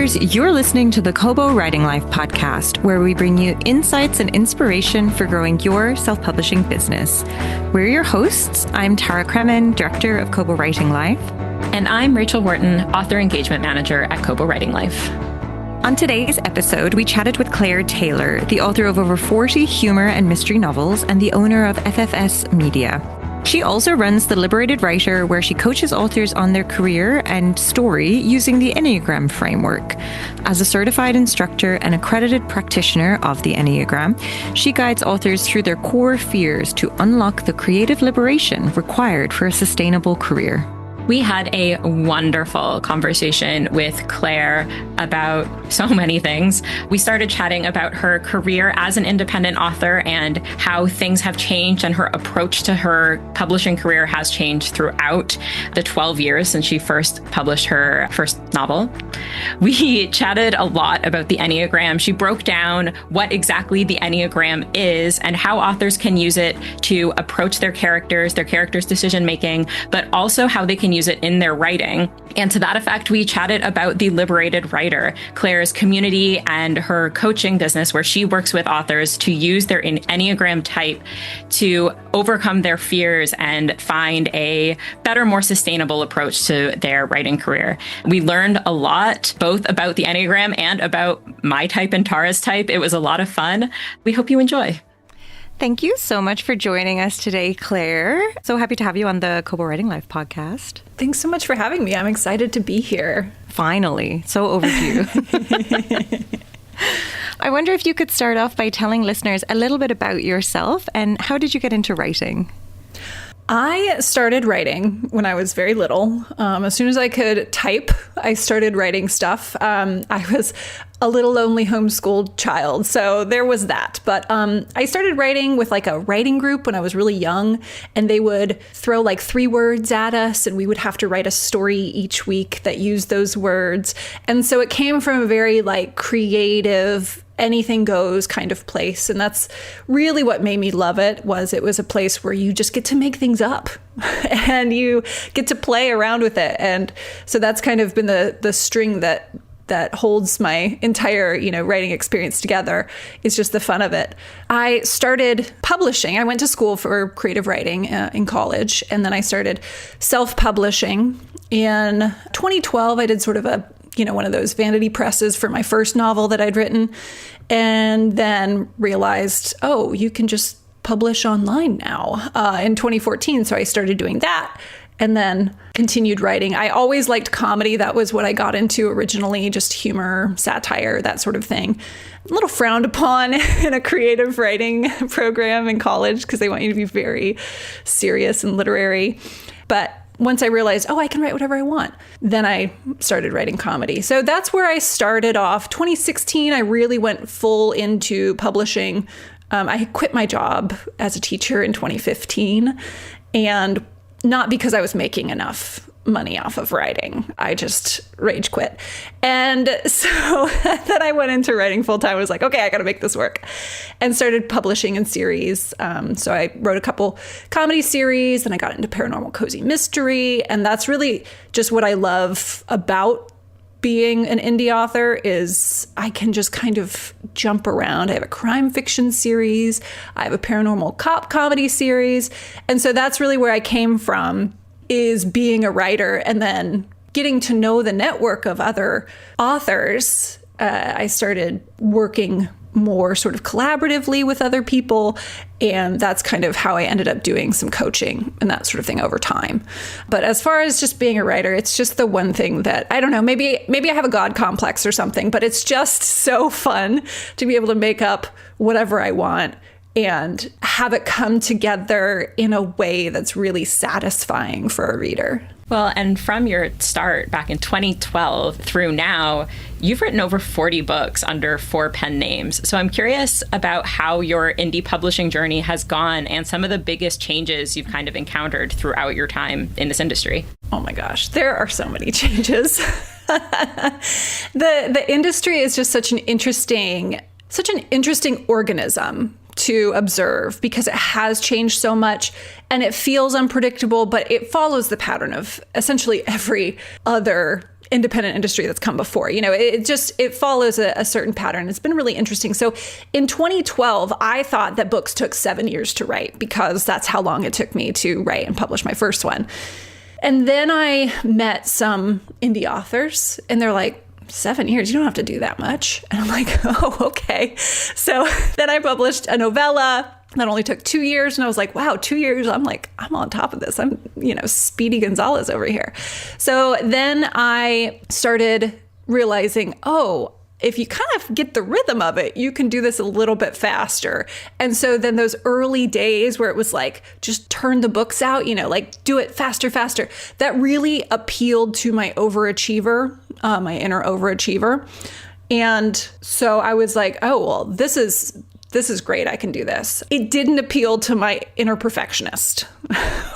readers, you're listening to the Kobo Writing Life podcast, where we bring you insights and inspiration for growing your self-publishing business. We're your hosts. I'm Tara Kremen, Director of Kobo Writing Life. And I'm Rachel Wharton, Author Engagement Manager at Kobo Writing Life. On today's episode, we chatted with Claire Taylor, the author of over 40 humor and mystery novels and the owner of FFS Media. She also runs the Liberated Writer, where she coaches authors on their career and story using the Enneagram framework. As a certified instructor and accredited practitioner of the Enneagram, she guides authors through their core fears to unlock the creative liberation required for a sustainable career. We had a wonderful conversation with Claire about so many things. We started chatting about her career as an independent author and how things have changed, and her approach to her publishing career has changed throughout the 12 years since she first published her first novel. We chatted a lot about the Enneagram. She broke down what exactly the Enneagram is and how authors can use it to approach their characters' decision-making, but also how they can use it in their writing. And to that effect, we chatted about the Liberated Writer, Claire's community and her coaching business, where she works with authors to use their Enneagram type to overcome their fears and find a better, more sustainable approach to their writing career. We learned a lot, both about the Enneagram and about my type and Tara's type. It was a lot of fun. We hope you enjoy. Thank you so much for joining us today, Claire. So happy to have you on the Kobo Writing Life podcast. Thanks so much for having me. I'm excited to be here. Finally, so overdue. I wonder if you could start off by telling listeners a little bit about yourself and how did you get into writing? I started writing when I was very little. As soon as I could type, I started writing stuff. I was a little lonely homeschooled child, so there was that. But I started writing with like a writing group when I was really young, and they would throw like 3 words at us, and we would have to write a story each week that used those words. And so it came from a very like creative, anything goes kind of place. And that's really what made me love it. It was a place where you just get to make things up and you get to play around with it. And so that's kind of been the string that holds my entire, writing experience together, is just the fun of it. I started publishing. I went to school for creative writing in college, and then I started self-publishing. In 2012, I did sort of one of those vanity presses for my first novel that I'd written, and then realized, oh, you can just publish online now in 2014. So I started doing that and then continued writing. I always liked comedy. That was what I got into originally, just humor, satire, that sort of thing. A little frowned upon in a creative writing program in college because they want you to be very serious and literary. But once I realized, I can write whatever I want, then I started writing comedy. So that's where I started off. 2016, I really went full into publishing. I quit my job as a teacher in 2015, and not because I was making enough money off of writing. I just rage quit. And so then I went into writing full time. I was like, okay, I got to make this work, and started publishing in series. So I wrote a couple comedy series, and I got into paranormal cozy mystery. And that's really just what I love about being an indie author, is I can just kind of jump around. I have a crime fiction series. I have a paranormal cop comedy series. And so that's really where I came from, is being a writer and then getting to know the network of other authors. I started working more sort of collaboratively with other people. And that's kind of how I ended up doing some coaching and that sort of thing over time. But as far as just being a writer, it's just the one thing that, I don't know, maybe I have a God complex or something, but it's just so fun to be able to make up whatever I want and have it come together in a way that's really satisfying for a reader. Well, and from your start back in 2012 through now, you've written over 40 books under 4 pen names. So I'm curious about how your indie publishing journey has gone and some of the biggest changes you've kind of encountered throughout your time in this industry. Oh my gosh, there are so many changes. The industry is just such an interesting organism to observe, because it has changed so much and it feels unpredictable, but it follows the pattern of essentially every other independent industry that's come before. It follows a certain pattern. It's been really interesting. So in 2012, I thought that books took 7 years to write because that's how long it took me to write and publish my first one. And then I met some indie authors and they're like, 7 years, you don't have to do that much. And I'm like, oh, okay. So then I published a novella that only took 2 years. And I was like, wow, 2 years. I'm on top of this. I'm, Speedy Gonzalez over here. So then I started realizing, oh, if you kind of get the rhythm of it, you can do this a little bit faster. And so then those early days where it was like, just turn the books out, do it faster, that really appealed to my overachiever, my inner overachiever. And so I was like, oh, well, this is great. I can do this. It didn't appeal to my inner perfectionist.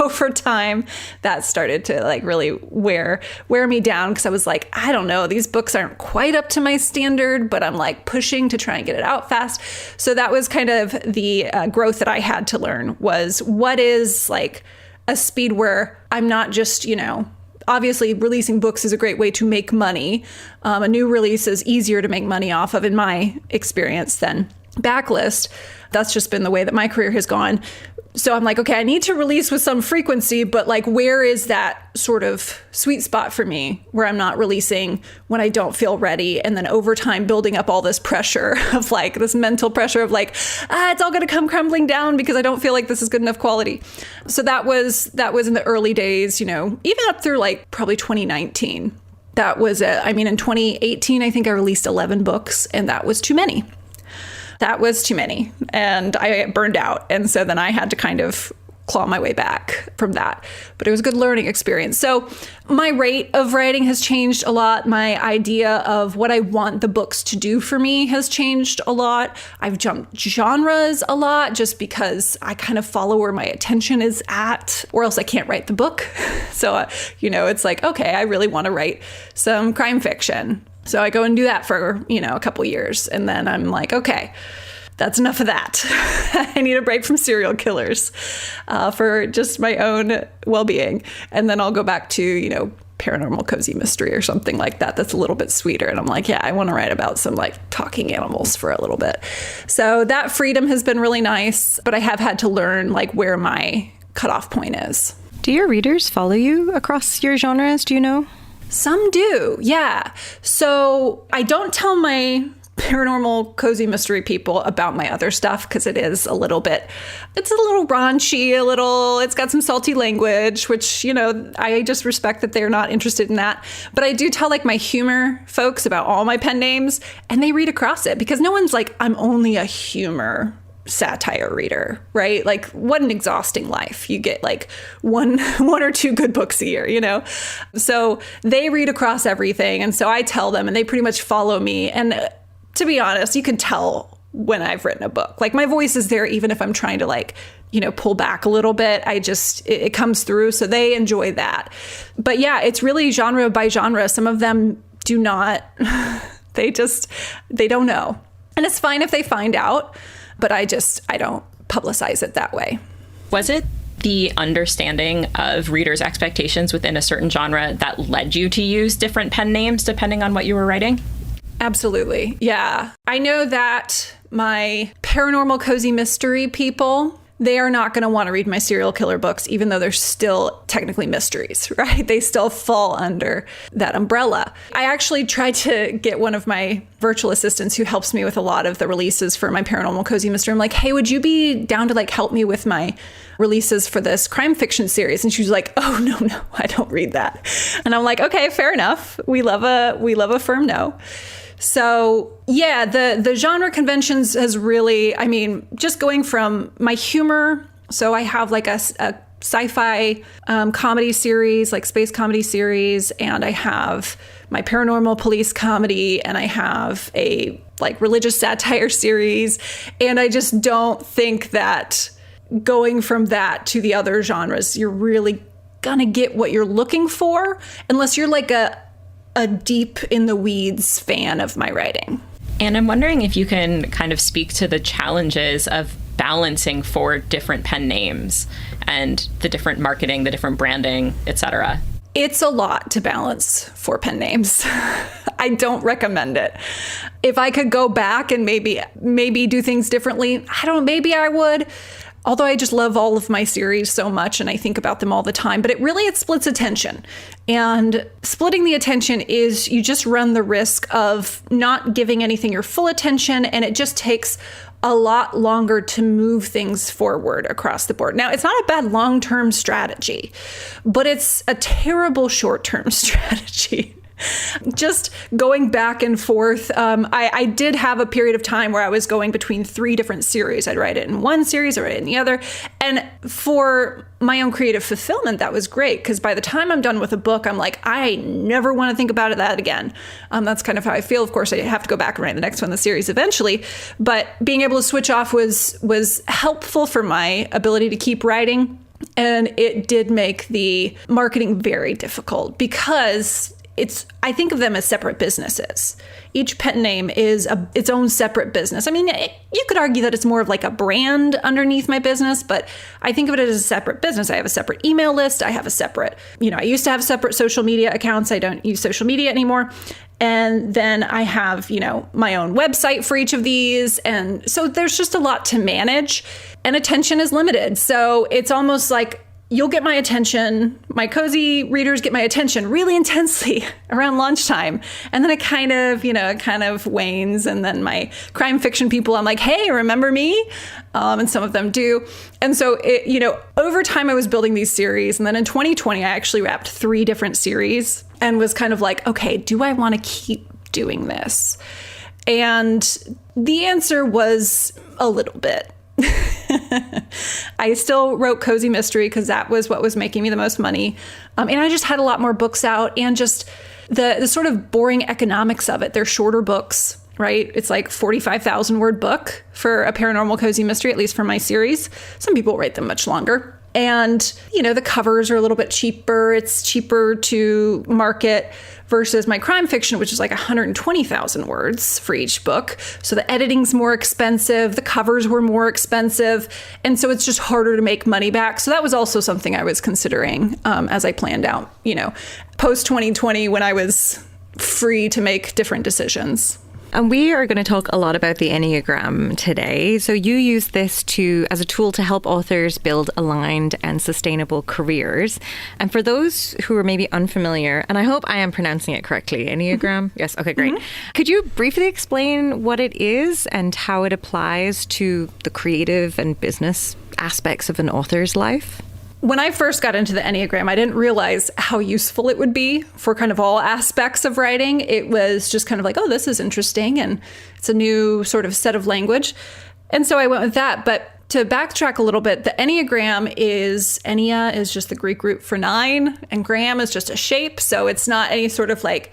Over time, that started to really wear me down because I was like, I don't know, these books aren't quite up to my standard, but I'm pushing to try and get it out fast. So that was kind of the growth that I had to learn was what is a speed where I'm not just, obviously releasing books is a great way to make money. A new release is easier to make money off of in my experience than backlist. That's just been the way that my career has gone. So I'm like, okay, I need to release with some frequency, but where is that sort of sweet spot for me where I'm not releasing when I don't feel ready? And then over time, building up all this pressure of this mental pressure of it's all going to come crumbling down because I don't feel like this is good enough quality. So that was in the early days, even up through probably 2019. That was it. I mean, in 2018, I think I released 11 books and that was too many. That was too many and I burned out. And so then I had to kind of claw my way back from that. But it was a good learning experience. So my rate of writing has changed a lot. My idea of what I want the books to do for me has changed a lot. I've jumped genres a lot just because I kind of follow where my attention is at, or else I can't write the book. So, it's okay, I really want to write some crime fiction. So I go and do that for, a couple years. And then I'm like, okay, that's enough of that. I need a break from serial killers for just my own well-being. And then I'll go back to, paranormal cozy mystery or something like that. That's a little bit sweeter. And I'm like, yeah, I want to write about some talking animals for a little bit. So that freedom has been really nice. But I have had to learn where my cutoff point is. Do your readers follow you across your genres? Do you know? Some do, yeah. So I don't tell my paranormal cozy mystery people about my other stuff because it's a little raunchy, it's got some salty language, which, I just respect that they're not interested in that. But I do tell my humor folks about all my pen names and they read across it because no one's I'm only a humor satire reader, right? What an exhausting life. You get one or two good books a year, So they read across everything. And so I tell them and they pretty much follow me. And to be honest, you can tell when I've written a book. My voice is there even if I'm trying to pull back a little bit. It comes through. So they enjoy that. But yeah, it's really genre by genre. Some of them do not, they don't know. And it's fine if they find out. But I don't publicize it that way. Was it the understanding of readers' expectations within a certain genre that led you to use different pen names depending on what you were writing? Absolutely. Yeah. I know that my paranormal cozy mystery people, they are not going to want to read my serial killer books, even though they're still technically mysteries, right? They still fall under that umbrella. I actually tried to get one of my virtual assistants who helps me with a lot of the releases for my paranormal cozy mystery. I'm like, hey, would you be down to help me with my releases for this crime fiction series? And she was like, oh, no, I don't read that. And I'm like, okay, fair enough. We love a firm no. So yeah, the genre conventions has really, just going from my humor. So I have a sci-fi comedy series, space comedy series, and I have my paranormal police comedy, and I have a religious satire series. And I just don't think that going from that to the other genres, you're really gonna get what you're looking for unless you're a deep in the weeds fan of my writing. And I'm wondering if you can kind of speak to the challenges of balancing 4 different pen names and the different marketing, the different branding, etc. It's a lot to balance 4 pen names. I don't recommend it. If I could go back and maybe do things differently, I don't know, maybe I would. Although I just love all of my series so much and I think about them all the time, but it splits attention. And splitting the attention is you just run the risk of not giving anything your full attention, and it just takes a lot longer to move things forward across the board. Now, it's not a bad long-term strategy, but it's a terrible short-term strategy. Just going back and forth. I did have a period of time where I was going between 3 different series. I'd write it in one series, I'd write it in the other. And for my own creative fulfillment, that was great, because by the time I'm done with a book, I'm like, I never want to think about that again. That's kind of how I feel. Of course, I have to go back and write the next one in the series eventually. But being able to switch off was helpful for my ability to keep writing. And it did make the marketing very difficult, because I think of them as separate businesses. Each pen name is its own separate business. I mean, you could argue that it's more of like a brand underneath my business, but I think of it as a separate business. I have a separate email list. I have a separate, I used to have separate social media accounts. I don't use social media anymore. And then I have, my own website for each of these. And so there's just a lot to manage, and attention is limited. So it's almost like, you'll get my attention, my cozy readers get my attention really intensely around lunchtime. And then it kind of wanes. And then my crime fiction people, I'm like, hey, remember me? And some of them do. And so, over time I was building these series. And then in 2020, I actually wrapped 3 different series and was kind of like, okay, do I want to keep doing this? And the answer was a little bit. I still wrote cozy mystery because that was what was making me the most money. And I just had a lot more books out, and just the sort of boring economics of it. They're shorter books, right? It's like 45,000 word book for a paranormal cozy mystery, at least for my series. Some people write them much longer. And, the covers are a little bit cheaper. It's cheaper to market versus my crime fiction, which is like 120,000 words for each book. So the editing's more expensive. The covers were more expensive. And so it's just harder to make money back. So that was also something I was considering as I planned out, post 2020, when I was free to make different decisions. And we are going to talk a lot about the Enneagram today. So you use this as a tool to help authors build aligned and sustainable careers. And for those who are maybe unfamiliar, and I hope I am pronouncing it correctly, Enneagram? Yes. Okay, great. Could you briefly explain what it is and how it applies to the creative and business aspects of an author's life? When I first got into the Enneagram, I didn't realize how useful it would be for kind of all aspects of writing. It was just kind of like, oh, this is interesting, and it's a new sort of set of language. And so I went with that. But to backtrack a little bit, the Enneagram Ennea is just the Greek root for 9, and gram is just a shape. So it's not any sort of like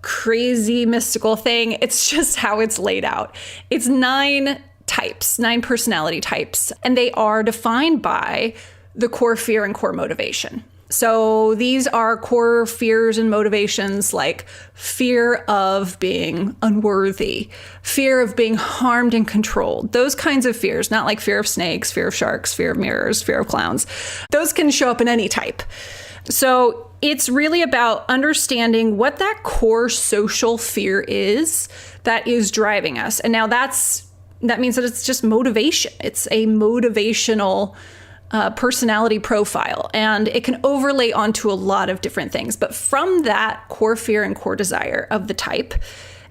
crazy mystical thing. It's just how it's laid out. It's 9 types, 9 personality types, and they are defined by the core fear and core motivation. So these are core fears and motivations, like fear of being unworthy, fear of being harmed and controlled, those kinds of fears, not like fear of snakes, fear of sharks, fear of mirrors, fear of clowns. Those can show up in any type. So it's really about understanding what that core social fear is that is driving us. And now that means that it's just motivation. It's a motivational personality profile, and it can overlay onto a lot of different things. But from that core fear and core desire of the type,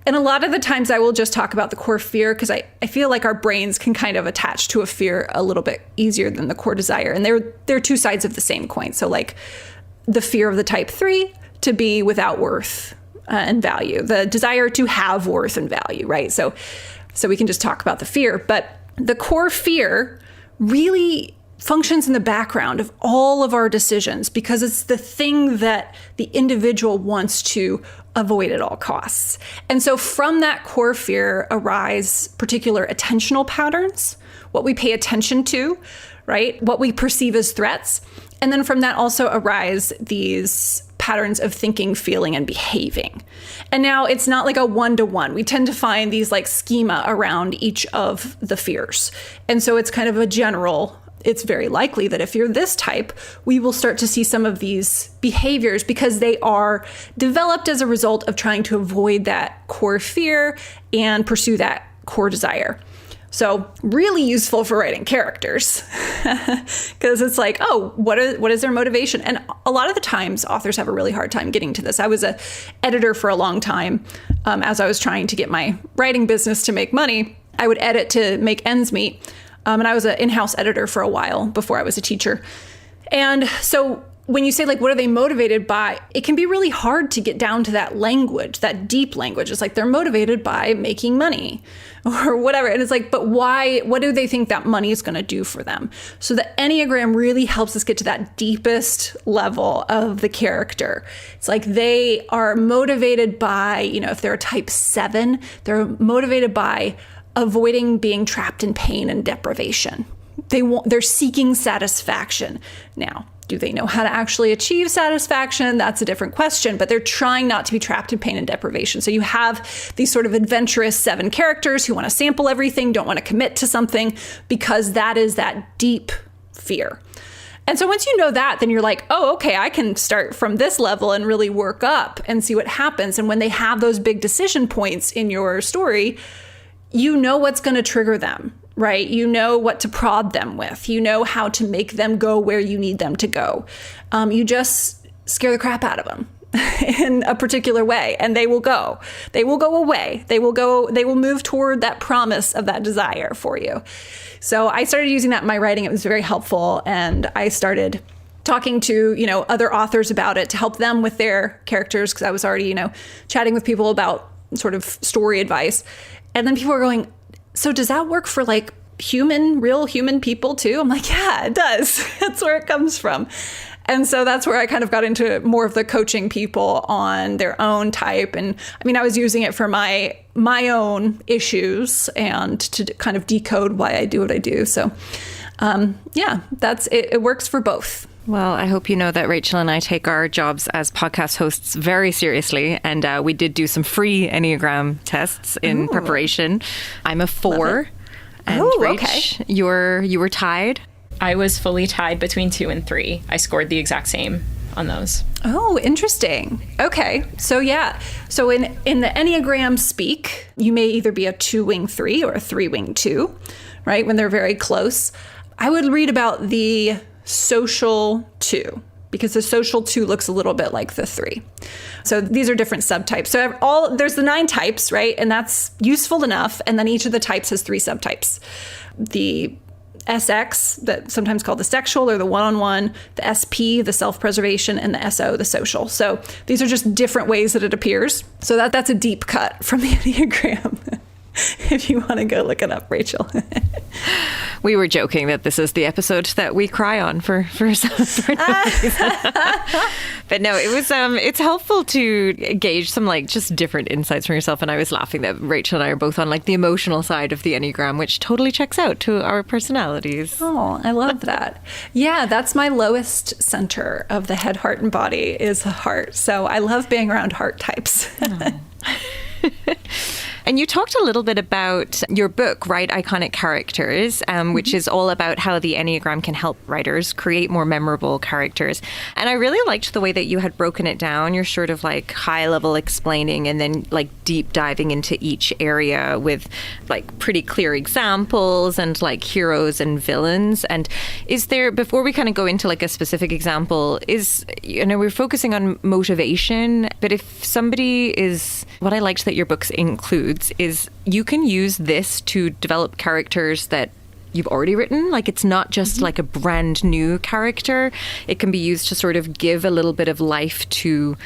and a lot of the times I will just talk about the core fear because I feel like our brains can kind of attach to a fear a little bit easier than the core desire. And they're 2 sides of the same coin. So like the fear of the type 3 to be without worth and value, the desire to have worth and value, right? So we can just talk about the fear, but the core fear really functions in the background of all of our decisions because it's the thing that the individual wants to avoid at all costs. And so from that core fear arise particular attentional patterns, what we pay attention to, right? What we perceive as threats. And then from that also arise these patterns of thinking, feeling, and behaving. And now it's not like a one-to-one. We tend to find these like schema around each of the fears. And so it's kind of a general it's very likely that if you're this type, we will start to see some of these behaviors because they are developed as a result of trying to avoid that core fear and pursue that core desire. So really useful for writing characters because it's like, oh, what is their motivation? And a lot of the times authors have a really hard time getting to this. I was an editor for a long time as I was trying to get my writing business to make money. I would edit to make ends meet. And I was an in-house editor for a while before I was a teacher. And so when you say, like, what are they motivated by? It can be really hard to get down to that language, that deep language. It's like they're motivated by making money or whatever. And it's like, but why? What do they think that money is going to do for them? So the Enneagram really helps us get to that deepest level of the character. It's like they are motivated by, if they're a type 7, they're motivated by avoiding being trapped in pain and deprivation. They're seeking satisfaction. Now, do they know how to actually achieve satisfaction? That's a different question, but they're trying not to be trapped in pain and deprivation. So you have these sort of adventurous 7 characters who want to sample everything, don't want to commit to something because that is that deep fear. And so once you know that, then you're like, oh, okay, I can start from this level and really work up and see what happens. And when they have those big decision points in your story, you know what's going to trigger them. Right? You know what to prod them with. You know how to make them go where you need them to go. You just scare the crap out of them in a particular way, and they will go. They will go away. They will move toward that promise of that desire for you. So I started using that in my writing. It was very helpful. And I started talking to, other authors about it to help them with their characters because I was already, chatting with people about sort of story advice. And then people were going, so does that work for like real human people too? I'm like, yeah, it does. That's where it comes from. And so that's where I kind of got into more of the coaching people on their own type. And I mean, I was using it for my own issues and to kind of decode why I do what I do. So that's it. It works for both. Well, I hope you know that Rachel and I take our jobs as podcast hosts very seriously. And we did do some free Enneagram tests in preparation. I'm a 4. And Rach, okay. You were tied? I was fully tied between 2 and 3. I scored the exact same on those. Oh, interesting. Okay. So yeah. So in the Enneagram speak, you may either be a 2-wing 3 or a 3-wing 2, right? When they're very close. I would read about the social 2 because the social 2 looks a little bit like the 3. So these are different subtypes. So there's the 9 types, right? And that's useful enough. And then each of the types has 3 subtypes. The SX, that sometimes called the sexual or the one-on-one, the SP, the self-preservation, and the SO, the social. So these are just different ways that it appears. So that's a deep cut from the Enneagram. If you want to go look it up, Rachel. We were joking that this is the episode that we cry on for no reason. But no, it was it's helpful to gauge some like just different insights from yourself. And I was laughing that Rachel and I are both on like the emotional side of the Enneagram, which totally checks out to our personalities. Oh, I love that. Yeah, that's my lowest center of the head, heart, and body is the heart. So I love being around heart types. And you talked a little bit about your book, Write Iconic Characters, which is all about how the Enneagram can help writers create more memorable characters. And I really liked the way that you had broken it down. You're sort of like high level explaining and then like deep diving into each area with like pretty clear examples and like heroes and villains. And is there, before we kind of go into like a specific example, we're focusing on motivation, but if somebody is, what I liked that your books include is you can use this to develop characters that you've already written. Like it's not just like a brand new character. It can be used to sort of give a little bit of life to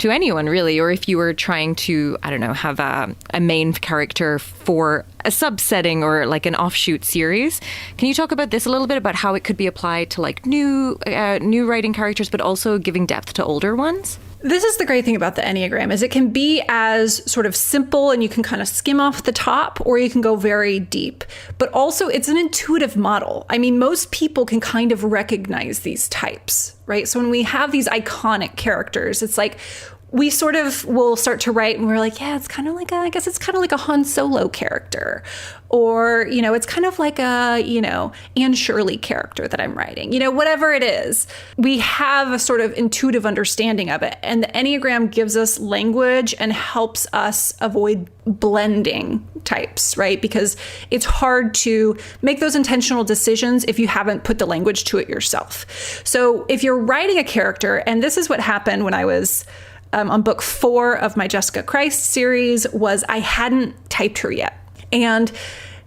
anyone really. Or if you were trying to, I don't know, have a main character for a subsetting or like an offshoot series. Can you talk about this a little bit about how it could be applied to like new writing characters, but also giving depth to older ones? This is the great thing about the Enneagram is it can be as sort of simple and you can kind of skim off the top, or you can go very deep. But also it's an intuitive model. I mean, most people can kind of recognize these types, right? So when we have these iconic characters, it's like we sort of will start to write and we're like, yeah, it's kind of like I guess it's kind of like a Han Solo character, or, it's kind of like a, Anne Shirley character that I'm writing, whatever it is. We have a sort of intuitive understanding of it. And the Enneagram gives us language and helps us avoid blending types, right? Because it's hard to make those intentional decisions if you haven't put the language to it yourself. So if you're writing a character, and this is what happened when I was on book 4 of my Jessica Christ series, was I hadn't typed her yet. And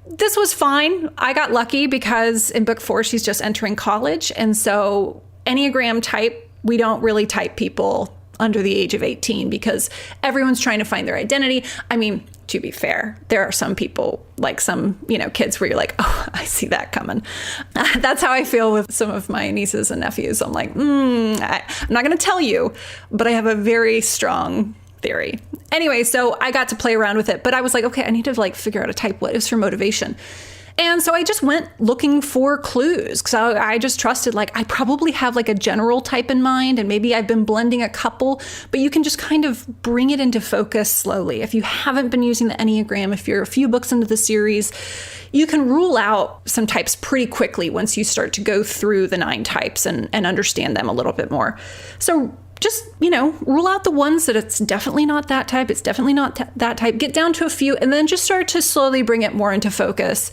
this was fine. I got lucky because in book 4, she's just entering college. And so Enneagram type, we don't really type people under the age of 18 because everyone's trying to find their identity. I mean, to be fair, there are some people, like some, kids where you're like, oh, I see that coming. That's how I feel with some of my nieces and nephews. I'm like, I'm not going to tell you, but I have a very strong theory. Anyway, so I got to play around with it, but I was like, okay, I need to figure out a type. What is her motivation? And so I just went looking for clues. So I just trusted, I probably have a general type in mind, and maybe I've been blending a couple, but you can just kind of bring it into focus slowly. If you haven't been using the Enneagram, if you're a few books into the series, you can rule out some types pretty quickly once you start to go through the 9 types and understand them a little bit more. So just, rule out the ones that it's definitely not that type. It's definitely not that type. Get down to a few and then just start to slowly bring it more into focus.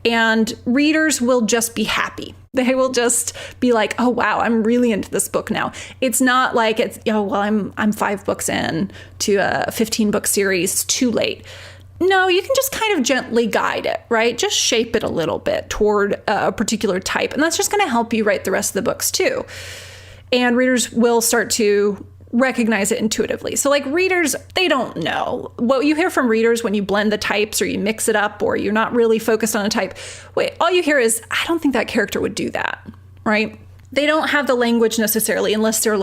And readers will just be happy. They will just be like, oh, wow, I'm really into this book now. It's not like it's, I'm 5 books in to a 15-book series. It's too late. No, you can just kind of gently guide it, right? Just shape it a little bit toward a particular type. And that's just going to help you write the rest of the books too. And readers will start to recognize it intuitively. So readers, they don't know. What you hear from readers when you blend the types or you mix it up or you're not really focused on a type, all you hear is, I don't think that character would do that, right? They don't have the language necessarily unless they're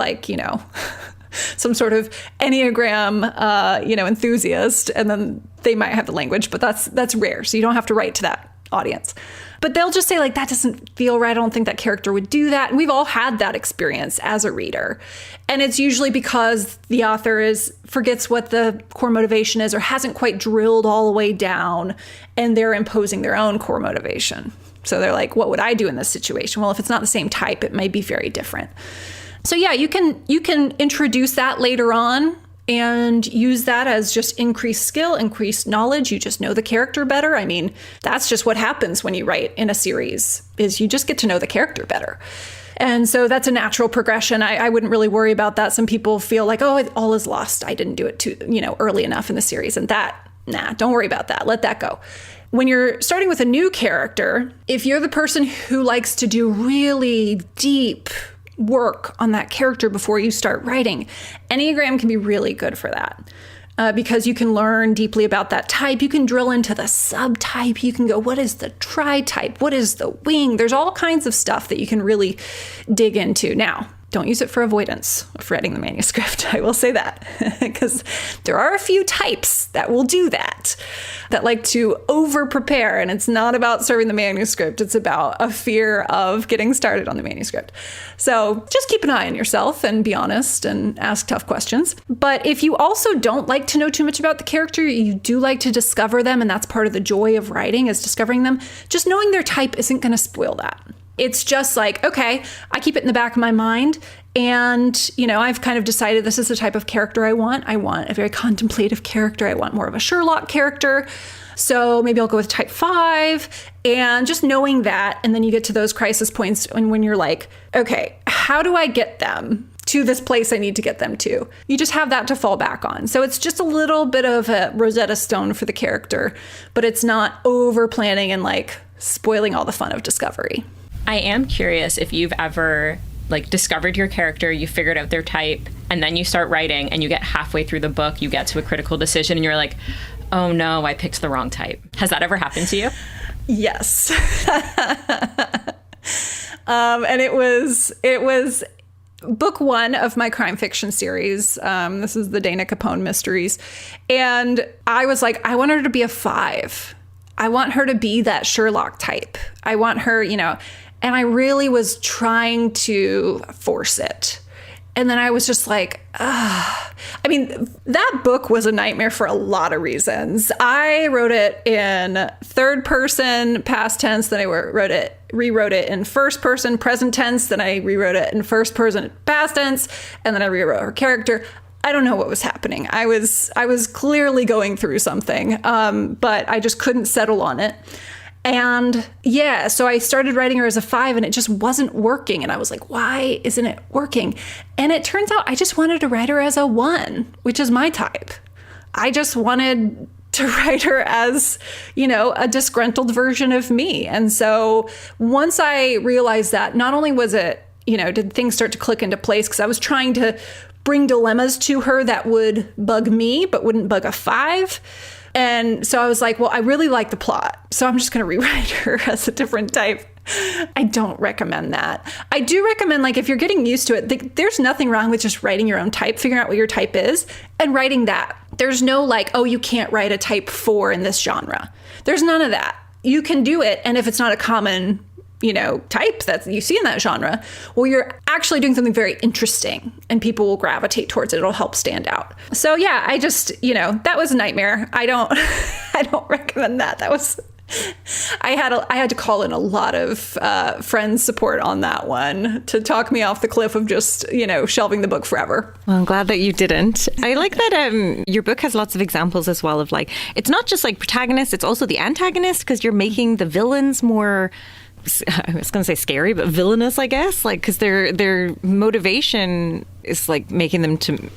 some sort of Enneagram, enthusiast, and then they might have the language, but that's rare. So you don't have to write to that audience. But they'll just say that doesn't feel right. I don't think that character would do that. And we've all had that experience as a reader. And it's usually because the author forgets what the core motivation is or hasn't quite drilled all the way down, and they're imposing their own core motivation. So they're like, what would I do in this situation? Well, if it's not the same type, it may be very different. So yeah, you can introduce that later on and use that as just increased skill, increased knowledge. You just know the character better. I mean, that's just what happens when you write in a series, is you just get to know the character better. And so that's a natural progression. I wouldn't really worry about that. Some people feel like, oh, all is lost. I didn't do it too, early enough in the series. And don't worry about that. Let that go. When you're starting with a new character, if you're the person who likes to do really deep work on that character before you start writing, Enneagram can be really good for that. Because you can learn deeply about that type. You can drill into the subtype. You can go, what is the tri-type? What is the wing? There's all kinds of stuff that you can really dig into. Now, don't use it for avoidance of writing the manuscript. I will say that, because there are a few types that will do that like to over prepare. And it's not about serving the manuscript. It's about a fear of getting started on the manuscript. So just keep an eye on yourself and be honest and ask tough questions. But if you also don't like to know too much about the character, you do like to discover them, and that's part of the joy of writing, is discovering them, just knowing their type isn't going to spoil that. It's just okay, I keep it in the back of my mind. And, I've kind of decided this is the type of character I want. I want a very contemplative character. I want more of a Sherlock character. So maybe I'll go with type 5, and just knowing that. And then you get to those crisis points when you're like, okay, how do I get them to this place I need to get them to? You just have that to fall back on. So it's just a little bit of a Rosetta Stone for the character, but it's not over planning and spoiling all the fun of discovery. I am curious if you've ever discovered your character, you figured out their type, and then you start writing and you get halfway through the book, you get to a critical decision and you're like, oh no, I picked the wrong type. Has that ever happened to you? Yes. And it was book 1 of my crime fiction series. This is the Dana Capone mysteries. And I was like, I want her to be a 5. I want her to be that Sherlock type. I want her, and I really was trying to force it. And then I was just like, I mean, that book was a nightmare for a lot of reasons. I wrote it in third person, past tense. Then I rewrote it in first person, present tense. Then I rewrote it in first person, past tense. And then I rewrote her character. I don't know what was happening. I was clearly going through something, but I just couldn't settle on it. And yeah, so I started writing her as a 5 and it just wasn't working. And I was like, why isn't it working? And it turns out I just wanted to write her as a 1, which is my type. I just wanted to write her as, a disgruntled version of me. And so once I realized that, not only was it, did things start to click into place, because I was trying to bring dilemmas to her that would bug me, but wouldn't bug a 5. And so I was like, well, I really like the plot, so I'm just going to rewrite her as a different type. I don't recommend that. I do recommend, like, if you're getting used to it, there's nothing wrong with just writing your own type, figuring out what your type is, and writing that. There's no like, oh, you can't write a type 4 in this genre. There's none of that. You can do it. And if it's not a common type that you see in that genre, well, you're actually doing something very interesting and people will gravitate towards it. It'll help stand out. So yeah, I just, that was a nightmare. I don't recommend that. That was, I had to call in a lot of friends' support on that one to talk me off the cliff of just, shelving the book forever. Well, I'm glad that you didn't. I like that your book has lots of examples as well of like, it's not just like protagonist, it's also the antagonist, because you're making the villains more, I was going to say scary, but villainous, I guess, like, because their motivation is like making them to,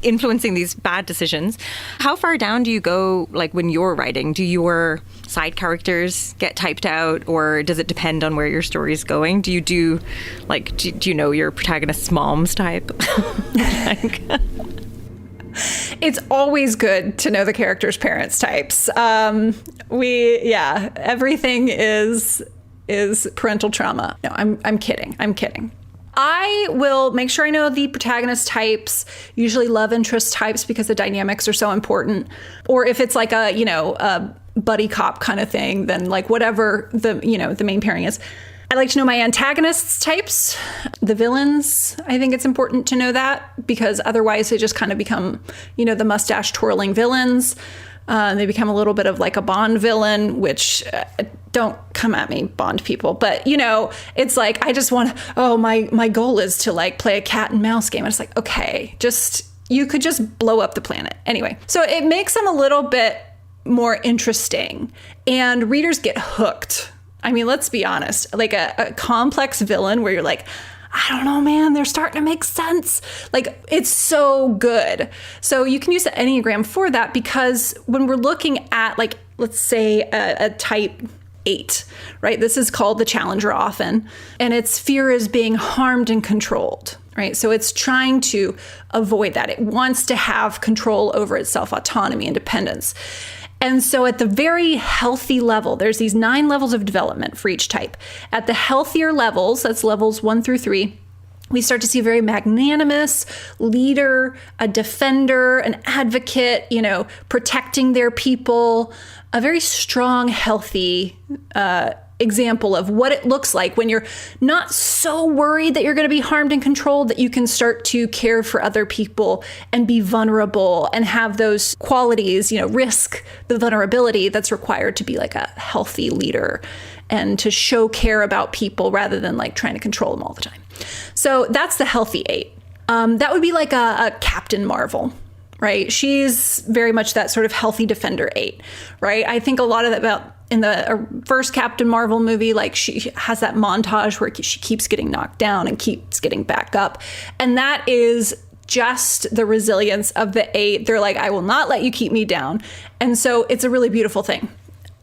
influencing these bad decisions. How far down do you go, like, when you're writing? Do your side characters get typed out, or does it depend on where your story is going? Do you do you know your protagonist's mom's type? It's always good to know the character's parents' types. Everything is parental trauma. No, I'm kidding. I will make sure I know the protagonist types, usually love interest types, because the dynamics are so important. Or if it's like a buddy cop kind of thing, then like whatever the main pairing is. I like to know my antagonists types, the villains. I think it's important to know that, because otherwise they just kind of become, the mustache twirling villains. They become a little bit of like a Bond villain, which don't come at me, Bond people. But, it's like, I just want, my goal is to like play a cat and mouse game. And it's like, okay, you could just blow up the planet. Anyway, so it makes them a little bit more interesting and readers get hooked. I mean, let's be honest, like a complex villain where you're like, I don't know, man, they're starting to make sense. Like, it's so good. So you can use the Enneagram for that, because when we're looking at, like, let's say a type 8, right? This is called the challenger often. And its fear is being harmed and controlled, right? So it's trying to avoid that. It wants to have control over itself, autonomy, independence. And so at the very healthy level, there's these 9 levels of development for each type. At the healthier levels, that's levels 1 through 3, we start to see a very magnanimous leader, a defender, an advocate, protecting their people, a very strong, healthy example of what it looks like when you're not so worried that you're going to be harmed and controlled, that you can start to care for other people and be vulnerable and have those qualities, risk the vulnerability that's required to be like a healthy leader and to show care about people rather than like trying to control them all the time. So that's the healthy 8. That would be like a Captain Marvel, right? She's very much that sort of healthy defender 8, right? I think a lot of that about in the first Captain Marvel movie, like she has that montage where she keeps getting knocked down and keeps getting back up. And that is just the resilience of the 8. They're like, I will not let you keep me down. And so it's a really beautiful thing.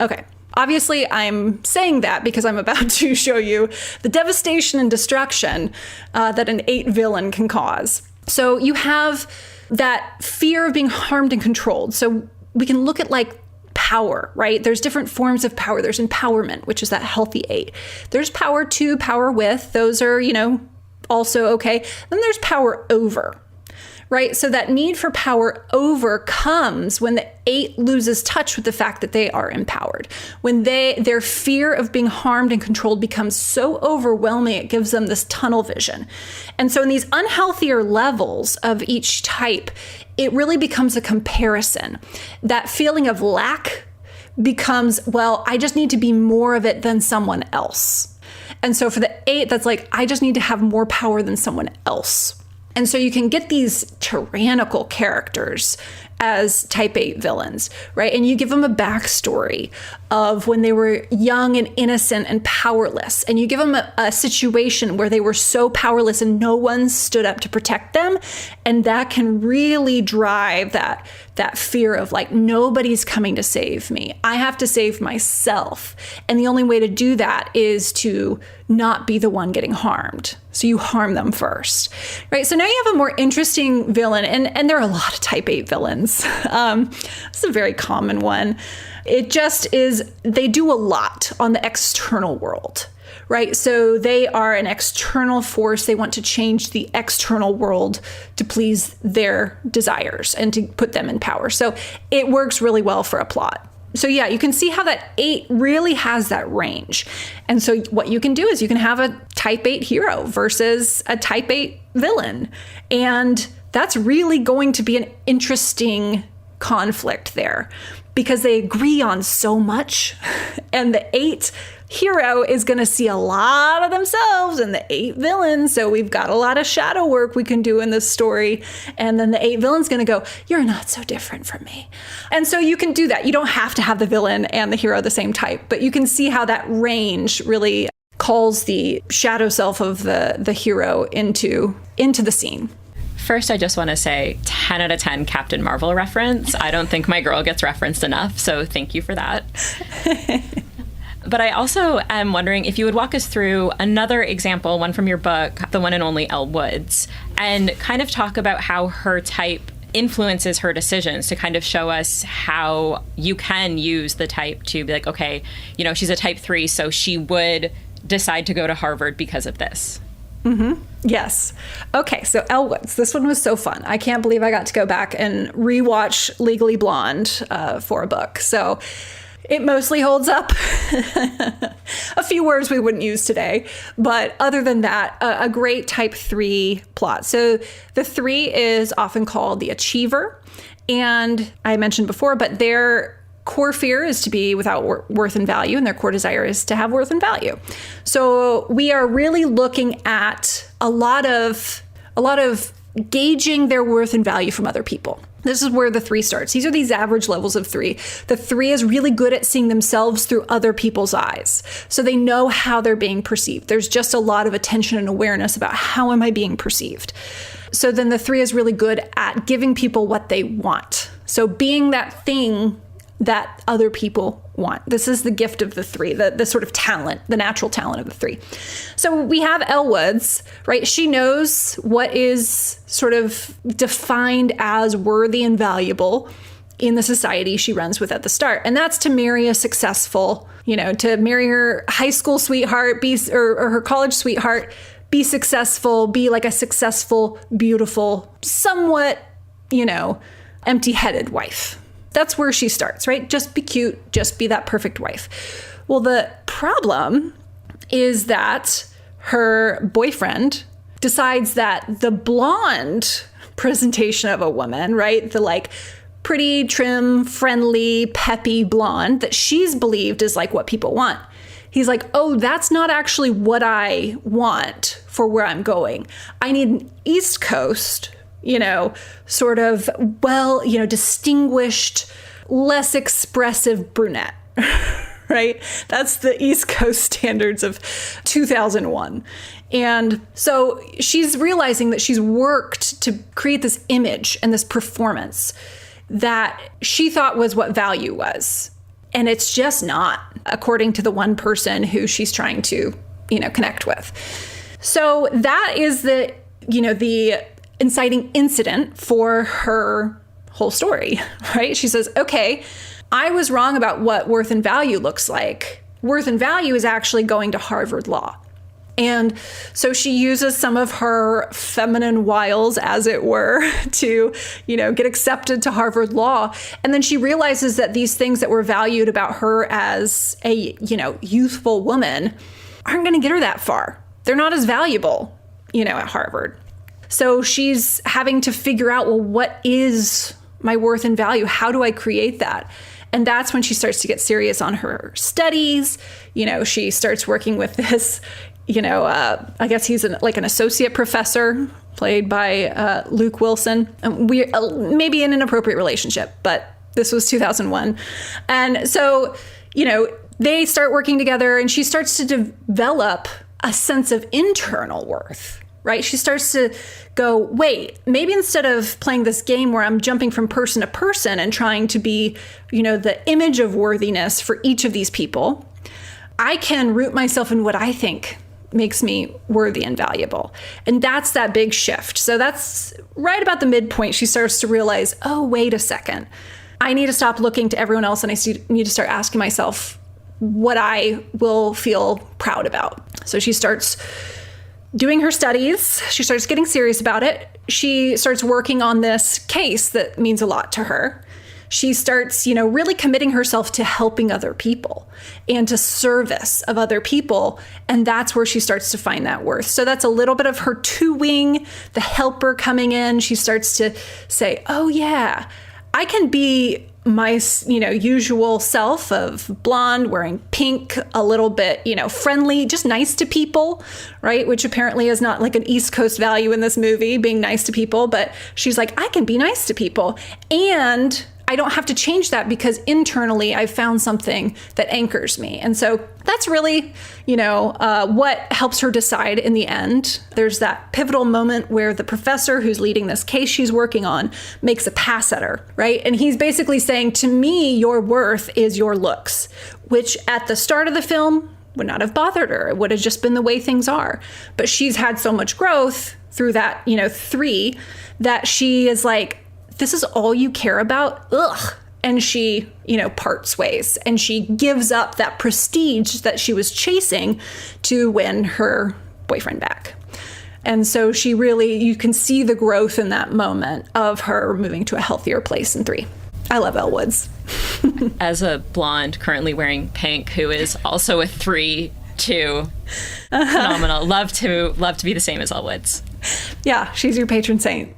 Okay. Obviously, I'm saying that because I'm about to show you the devastation and destruction that an 8 villain can cause. So you have that fear of being harmed and controlled. So we can look at like power, right? There's different forms of power. There's empowerment, which is that healthy 8. There's power to, power with. Those are, also okay. Then there's power over, right? So that need for power overcomes when the 8 loses touch with the fact that they are empowered. When their fear of being harmed and controlled becomes so overwhelming, it gives them this tunnel vision. And so in these unhealthier levels of each type, it really becomes a comparison. That feeling of lack becomes, well, I just need to be more of it than someone else. And so for the 8, that's like, I just need to have more power than someone else. And so you can get these tyrannical characters as type 8 villains, right? And you give them a backstory of when they were young and innocent and powerless. And you give them a situation where they were so powerless and no one stood up to protect them. And that can really drive that fear of like, nobody's coming to save me. I have to save myself. And the only way to do that is to not be the one getting harmed. So you harm them first, right? So now you have a more interesting villain, and there are a lot of type 8 villains. It's a very common one. It just is, they do a lot on the external world, right? So they are an external force. They want to change the external world to please their desires and to put them in power. So it works really well for a plot. So yeah, you can see how that 8 really has that range. And so what you can do is you can have a type 8 hero versus a type 8 villain. And that's really going to be an interesting conflict there because they agree on so much. And the 8 hero is going to see a lot of themselves in the 8 villain. So we've got a lot of shadow work we can do in this story. And then the 8 villain's going to go, you're not so different from me. And so you can do that. You don't have to have the villain and the hero the same type, but you can see how that range really calls the shadow self of the hero into the scene. First, I just want to say 10 out of 10 Captain Marvel reference. I don't think my girl gets referenced enough, so thank you for that. But I also am wondering if you would walk us through another example, one from your book, The One and Only Elle Woods, and kind of talk about how her type influences her decisions to kind of show us how you can use the type to be like, okay, you know, she's a type 3, so she would decide to go to Harvard because of this. Mm-hmm. Yes. Okay, so Elle Woods. This one was so fun. I can't believe I got to go back and rewatch Legally Blonde for a book. So it mostly holds up. A few words we wouldn't use today. But other than that, a great type 3 plot. So the 3 is often called the achiever. And I mentioned before, but their core fear is to be without worth and value, and their core desire is to have worth and value. So we are really looking at a lot of gauging their worth and value from other people. This is where the 3 starts. These are these average levels of 3. The 3 is really good at seeing themselves through other people's eyes. So they know how they're being perceived. There's just a lot of attention and awareness about how am I being perceived. So then the 3 is really good at giving people what they want. So being that thing that other people want. This is the gift of the 3, the sort of talent, the natural talent of the 3. So we have Elle Woods, right? She knows what is sort of defined as worthy and valuable in the society she runs with at the start. And that's to marry a successful, to marry her high school sweetheart, or her college sweetheart, be successful, be like a successful, beautiful, somewhat, empty-headed wife. That's where she starts, right? Just be cute, just be that perfect wife. Well, the problem is that her boyfriend decides that the blonde presentation of a woman, right? The like pretty, trim, friendly, peppy blonde that she's believed is like what people want. He's like, oh, that's not actually what I want for where I'm going. I need an East Coast, sort of distinguished, less expressive brunette, right? That's the East Coast standards of 2001. And so she's realizing that she's worked to create this image and this performance that she thought was what value was. And it's just not, according to the one person who she's trying to, connect with. So that is the inciting incident for her whole story, right? She says, okay, I was wrong about what worth and value looks like. Worth and value is actually going to Harvard Law. And so she uses some of her feminine wiles, as it were, to, get accepted to Harvard Law. And then she realizes that these things that were valued about her as a, youthful woman aren't going to get her that far. They're not as valuable, at Harvard. So she's having to figure out, well, what is my worth and value? How do I create that? And that's when she starts to get serious on her studies. She starts working with this, I guess he's an associate professor played by Luke Wilson. And we maybe an inappropriate relationship, but this was 2001. And so, they start working together and she starts to develop a sense of internal worth. Right? She starts to go, wait, maybe instead of playing this game where I'm jumping from person to person and trying to be, the image of worthiness for each of these people, I can root myself in what I think makes me worthy and valuable. And that's that big shift. So that's right about the midpoint. She starts to realize, oh, wait a second. I need to stop looking to everyone else and I need to start asking myself what I will feel proud about. So she starts doing her studies. She starts getting serious about it. She starts working on this case that means a lot to her. She starts, really committing herself to helping other people and to service of other people. And that's where she starts to find that worth. So that's a little bit of her two-wing, the helper coming in. She starts to say, oh yeah, I can be my, usual self of blonde, wearing pink, a little bit, friendly, just nice to people, right? Which apparently is not like an East Coast value in this movie, being nice to people. But she's like, I can be nice to people. And I don't have to change that because internally I've found something that anchors me. And so that's really, what helps her decide in the end. There's that pivotal moment where the professor who's leading this case she's working on makes a pass at her, right? And he's basically saying, to me, your worth is your looks, which at the start of the film would not have bothered her. It would have just been the way things are. But she's had so much growth through that, 3, that she is like, this is all you care about? Ugh. And she, parts ways and she gives up that prestige that she was chasing to win her boyfriend back. And so she really, you can see the growth in that moment of her moving to a healthier place in 3. I love Elle Woods. As a blonde currently wearing pink, who is also a 3, too. Phenomenal. Love to be the same as Elle Woods. Yeah, she's your patron saint.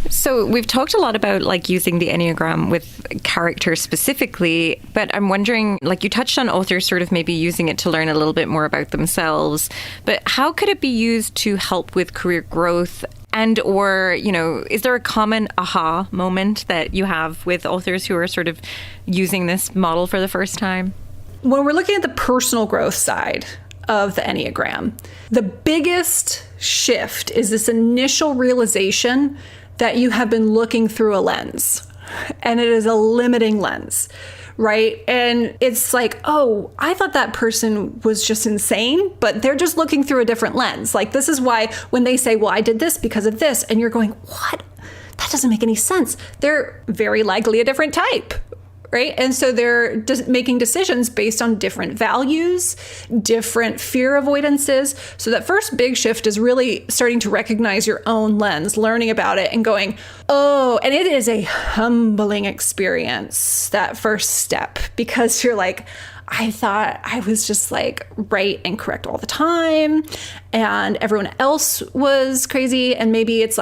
So we've talked a lot about using the Enneagram with characters specifically, but I'm wondering, you touched on authors sort of maybe using it to learn a little bit more about themselves, but how could it be used to help with career growth? And or, is there a common aha moment that you have with authors who are sort of using this model for the first time? When we're looking at the personal growth side of the Enneagram, the biggest shift is this initial realization that you have been looking through a lens, and it is a limiting lens, right? And it's like, oh, I thought that person was just insane, but they're just looking through a different lens. This is why when they say, well, I did this because of this, and you're going, what? That doesn't make any sense. They're very likely a different type, right? And so they're making decisions based on different values, different fear avoidances. So that first big shift is really starting to recognize your own lens, learning about it and going, oh, and it is a humbling experience, that first step, because you're like, I thought I was just right and correct all the time, and everyone else was crazy. And maybe it's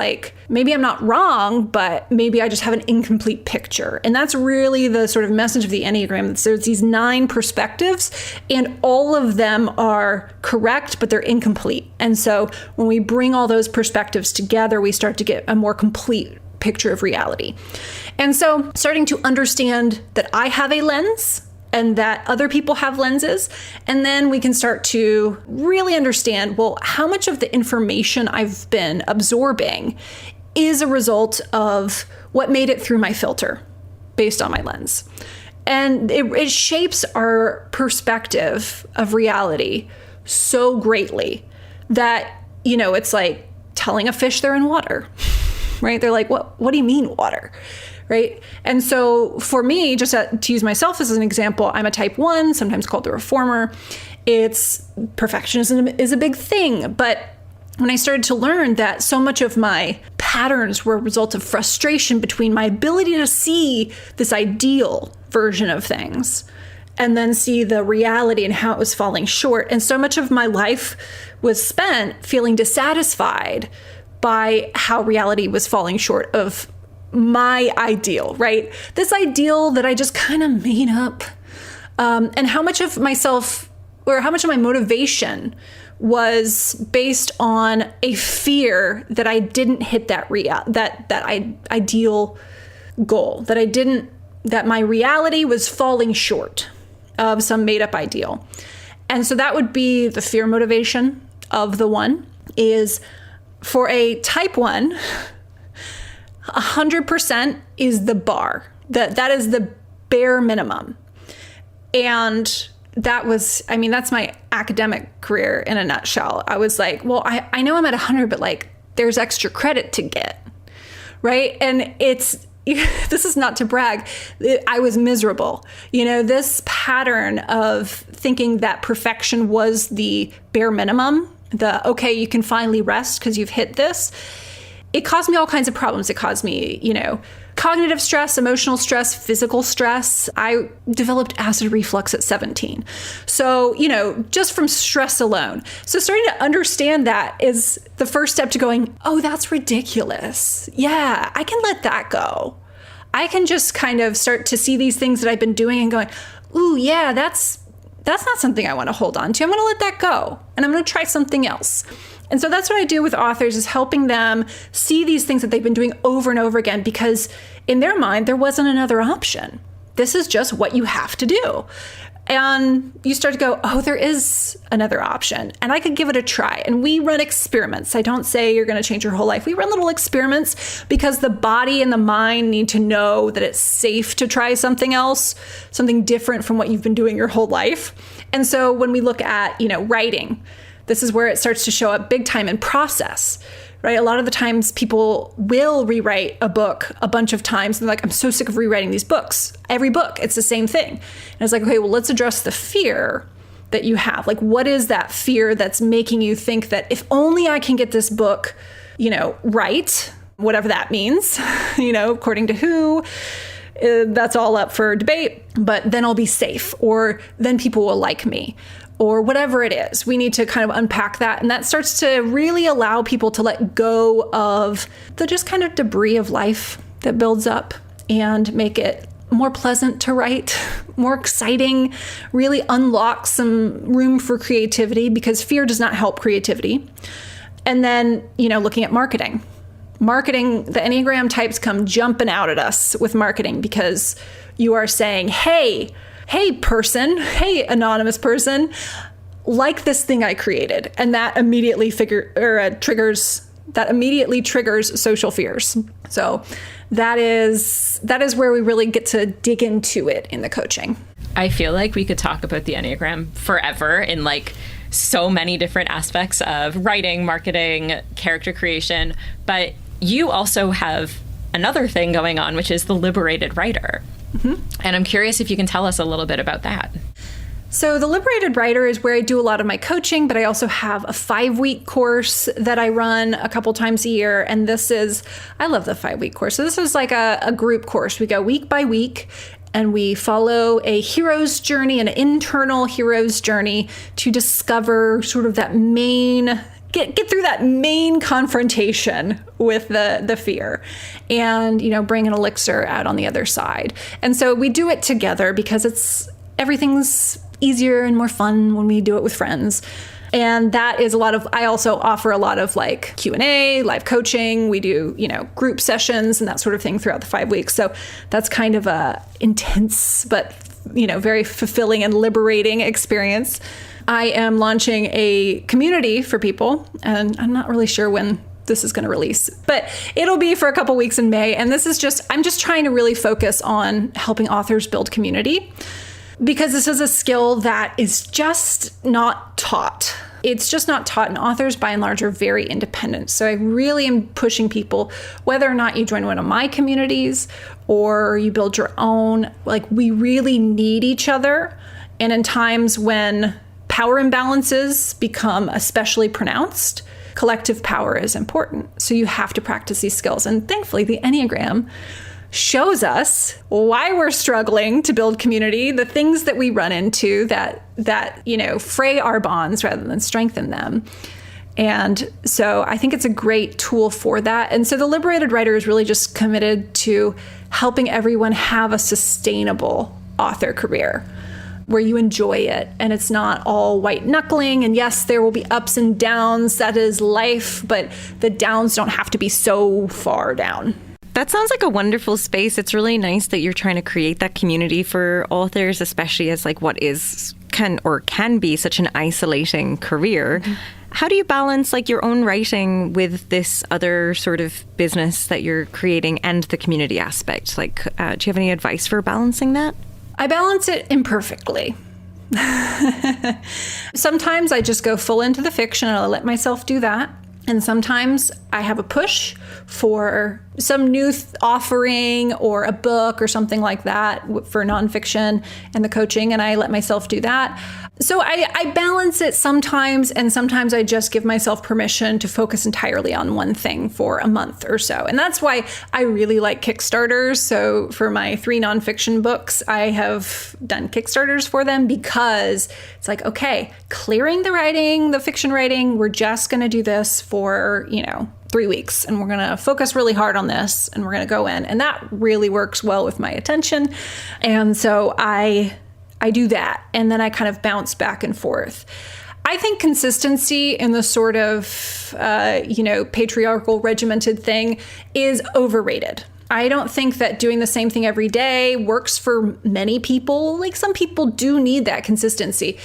maybe I'm not wrong, but maybe I just have an incomplete picture. And that's really the sort of message of the Enneagram. There's these 9 perspectives, and all of them are correct, but they're incomplete. And so when we bring all those perspectives together, we start to get a more complete picture of reality. And so starting to understand that I have a lens and that other people have lenses. And then we can start to really understand, well, how much of the information I've been absorbing is a result of what made it through my filter based on my lens. And it shapes our perspective of reality so greatly that, it's like telling a fish they're in water, right? They're like, what do you mean water? Right. And so for me, just to use myself as an example, I'm a type 1, sometimes called the reformer. Perfectionism is a big thing. But when I started to learn that so much of my patterns were a result of frustration between my ability to see this ideal version of things and then see the reality and how it was falling short. And so much of my life was spent feeling dissatisfied by how reality was falling short of my ideal, right? This ideal that I just kind of made up. And how much of myself, or how much of my motivation was based on a fear that I didn't hit that ideal goal, that my reality was falling short of some made up ideal. And so that would be the fear motivation of the one. Is for a type 1, 100% is the bar. That is the bare minimum. And that's my academic career in a nutshell. I was like, well, I know I'm at 100, but like there's extra credit to get, right? And this is not to brag. I was miserable. This pattern of thinking that perfection was the bare minimum, okay, you can finally rest because you've hit this. It caused me all kinds of problems. It caused me, cognitive stress, emotional stress, physical stress. I developed acid reflux at 17. So, just from stress alone. So starting to understand that is the first step to going, oh, that's ridiculous. Yeah, I can let that go. I can just kind of start to see these things that I've been doing and going, ooh, yeah, that's not something I want to hold on to. I'm going to let that go and I'm going to try something else. And so that's what I do with authors, is helping them see these things that they've been doing over and over again, because in their mind, there wasn't another option. This is just what you have to do. And you start to go, oh, there is another option and I could give it a try. And we run experiments. I don't say you're going to change your whole life. We run little experiments because the body and the mind need to know that it's safe to try something else, something different from what you've been doing your whole life. And so when we look at, writing, this is where it starts to show up big time in process, right? A lot of the times people will rewrite a book a bunch of times and they're like, I'm so sick of rewriting these books. Every book, it's the same thing. And it's like, okay, well, let's address the fear that you have. Like, what is that fear that's making you think that if only I can get this book, right, whatever that means, according to who, that's all up for debate, but then I'll be safe, or then people will like me, or whatever it is. We need to kind of unpack that. And that starts to really allow people to let go of the just kind of debris of life that builds up and make it more pleasant to write, more exciting, really unlock some room for creativity, because fear does not help creativity. And then, looking at marketing. Marketing, the Enneagram types come jumping out at us with marketing, because you are saying, hey person, hey anonymous person, like this thing I created. And that immediately triggers social fears. So that is where we really get to dig into it in the coaching. I feel like we could talk about the Enneagram forever in so many different aspects of writing, marketing, character creation. But you also have another thing going on, which is the Liberated Writer. Mm-hmm. And I'm curious if you can tell us a little bit about that. So the Liberated Writer is where I do a lot of my coaching, but I also have a 5-week course that I run a couple times a year. And I love the 5-week course. So this is like a group course. We go week by week and we follow a hero's journey, an internal hero's journey, to discover sort of that get through that main confrontation with the fear, and bring an elixir out on the other side. And so we do it together because everything's easier and more fun when we do it with friends. And that is I also offer a lot of Q&A, live coaching. We do, group sessions and that sort of thing throughout the 5 weeks. So that's kind of a intense, but, very fulfilling and liberating experience. I am launching a community for people, and I'm not really sure when this is going to release, but it'll be for a couple weeks in May. And I'm just trying to really focus on helping authors build community, because this is a skill that is just not taught. It's just not taught, and authors by and large are very independent. So I really am pushing people, whether or not you join one of my communities or you build your own, we really need each other. And in times when power imbalances become especially pronounced, collective power is important. So you have to practice these skills. And thankfully, the Enneagram shows us why we're struggling to build community, the things that we run into that fray our bonds rather than strengthen them. And so I think it's a great tool for that. And so the Liberated Writer is really just committed to helping everyone have a sustainable author career where you enjoy it and it's not all white knuckling. And yes, there will be ups and downs. That is life, but the downs don't have to be so far down. That sounds like a wonderful space. It's really nice that you're trying to create that community for authors, especially as like what can be such an isolating career. Mm-hmm. How do you balance like your own writing with this other sort of business that you're creating and the community aspect? Like, do you have any advice for balancing that? I balance it imperfectly. Sometimes I just go full into the fiction and I let myself do that. And sometimes I have a push for some new offering or a book or something like that for nonfiction and the coaching, and I let myself do that. So I balance it sometimes, and sometimes I just give myself permission to focus entirely on one thing for a month or so. And that's why I really like Kickstarters. So for my 3 nonfiction books, I have done Kickstarters for them because it's like, okay, clearing the writing, the fiction writing, we're just going to do this for, 3 weeks, and we're going to focus really hard on this, and we're going to go in. And that really works well with my attention. And so I do that, and then I kind of bounce back and forth. I think consistency in the sort of, patriarchal regimented thing is overrated. I don't think that doing the same thing every day works for many people. Like, some people do need that consistency.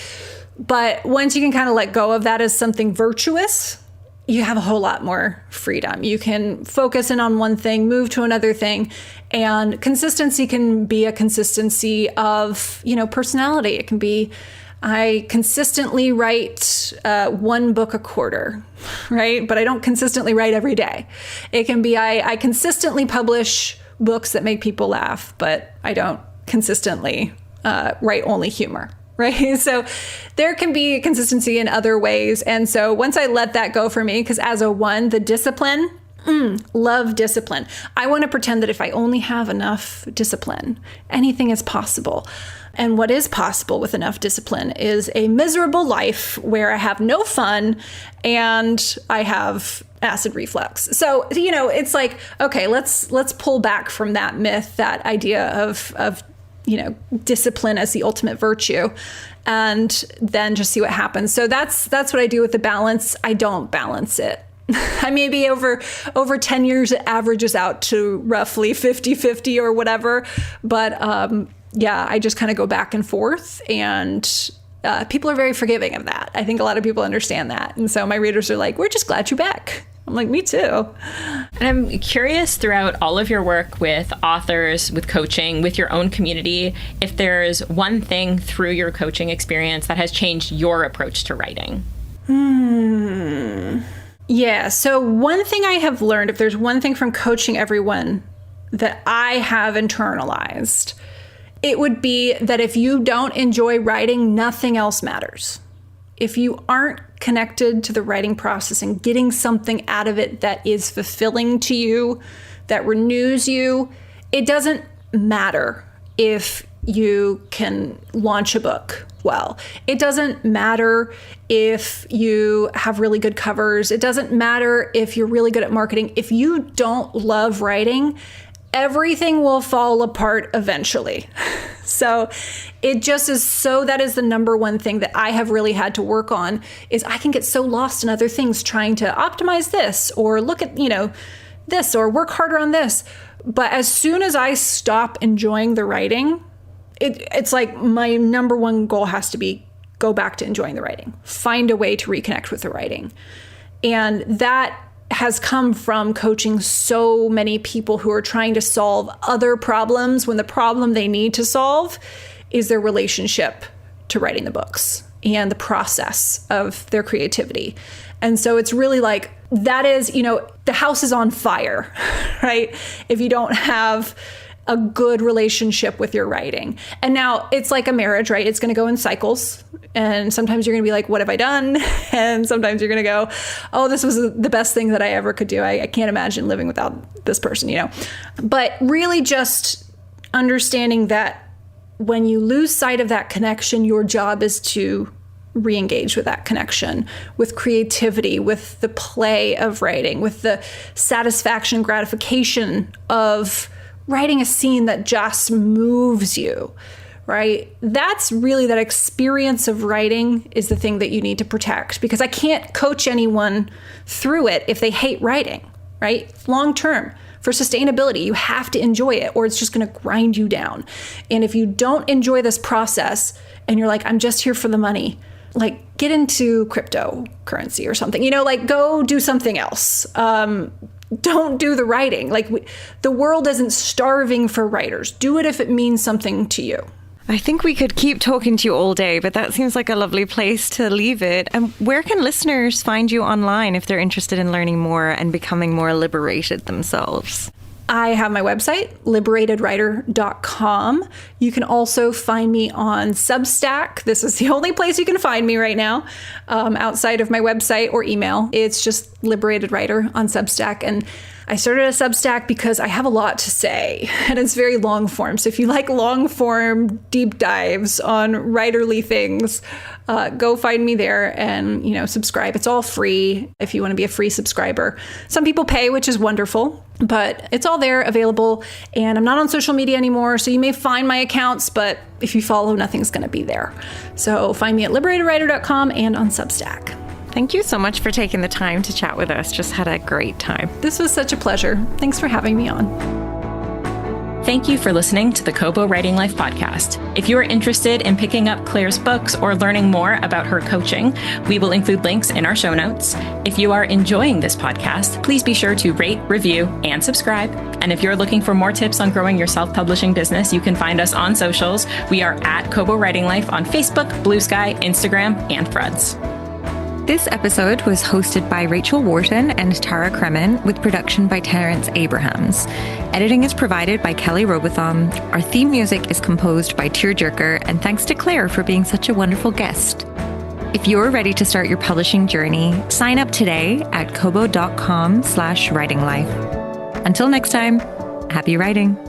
But once you can kind of let go of that as something virtuous, you have a whole lot more freedom. You can focus in on one thing, move to another thing, and consistency can be a consistency of, personality. It can be, I consistently write 1 book a quarter, right? But I don't consistently write every day. It can be, I consistently publish books that make people laugh, but I don't consistently write only humor. Right. So there can be consistency in other ways. And so once I let that go for me, because as a 1, the discipline, love discipline. I want to pretend that if I only have enough discipline, anything is possible. And what is possible with enough discipline is a miserable life where I have no fun and I have acid reflux. So, it's like, okay, let's pull back from that myth, that idea of discipline as the ultimate virtue, and then just see what happens. So that's what I do with the balance. I don't balance it. I maybe over 10 years, it averages out to roughly 50-50 or whatever. But I just kind of go back and forth, and people are very forgiving of that. I think a lot of people understand that. And so my readers are like, we're just glad you're back. I'm like, me too. And I'm curious, throughout all of your work with authors, with coaching, with your own community, if there's one thing through your coaching experience that has changed your approach to writing. Yeah. So one thing I have learned, if there's one thing from coaching everyone that I have internalized, it would be that if you don't enjoy writing, nothing else matters. If you aren't connected to the writing process and getting something out of it that is fulfilling to you, that renews you, it doesn't matter if you can launch a book well. It doesn't matter if you have really good covers. It doesn't matter if you're really good at marketing. If you don't love writing, everything will fall apart eventually. So it just is, so that is the number one thing that I have really had to work on, is I can get so lost in other things, trying to optimize this or look at, this or work harder on this. But as soon as I stop enjoying the writing, it's like my number one goal has to be go back to enjoying the writing, find a way to reconnect with the writing. And that has come from coaching so many people who are trying to solve other problems when the problem they need to solve is their relationship to writing the books and the process of their creativity. And so it's really like, that is, the house is on fire, right? If you don't have a good relationship with your writing. And now it's like a marriage, right? It's going to go in cycles. And sometimes you're going to be like, what have I done? And sometimes you're going to go, oh, this was the best thing that I ever could do. I can't imagine living without this person, But really just understanding that when you lose sight of that connection, your job is to re-engage with that connection, with creativity, with the play of writing, with the satisfaction, gratification of writing a scene that just moves you, right? That's really that experience of writing is the thing that you need to protect, because I can't coach anyone through it if they hate writing, right? Long term. For sustainability, you have to enjoy it or it's just going to grind you down. And if you don't enjoy this process and you're like, I'm just here for the money, like get into cryptocurrency or something, go do something else. Don't do the writing. The world isn't starving for writers. Do it if it means something to you. I think we could keep talking to you all day, but that seems like a lovely place to leave it. And where can listeners find you online if they're interested in learning more and becoming more liberated themselves? I have my website, liberatedwriter.com. You can also find me on Substack. This is the only place you can find me right now, outside of my website or email. It's just Liberated Writer on Substack. And I started a Substack because I have a lot to say, and it's very long form. So if you like long form deep dives on writerly things, go find me there and, subscribe. It's all free if you want to be a free subscriber. Some people pay, which is wonderful, but it's all there available. And I'm not on social media anymore, so you may find my accounts, but if you follow, nothing's going to be there. So find me at liberatedwriter.com and on Substack. Thank you so much for taking the time to chat with us. Just had a great time. This was such a pleasure. Thanks for having me on. Thank you for listening to the Kobo Writing Life podcast. If you are interested in picking up Claire's books or learning more about her coaching, we will include links in our show notes. If you are enjoying this podcast, please be sure to rate, review, and subscribe. And if you're looking for more tips on growing your self-publishing business, you can find us on socials. We are at Kobo Writing Life on Facebook, Blue Sky, Instagram, and Threads. This episode was hosted by Rachel Wharton and Tara Kremen, with production by Terrence Abrahams. Editing is provided by Kelly Robotham. Our theme music is composed by Tearjerker, and thanks to Claire for being such a wonderful guest. If you're ready to start your publishing journey, sign up today at kobo.com/writinglife. Until next time, happy writing.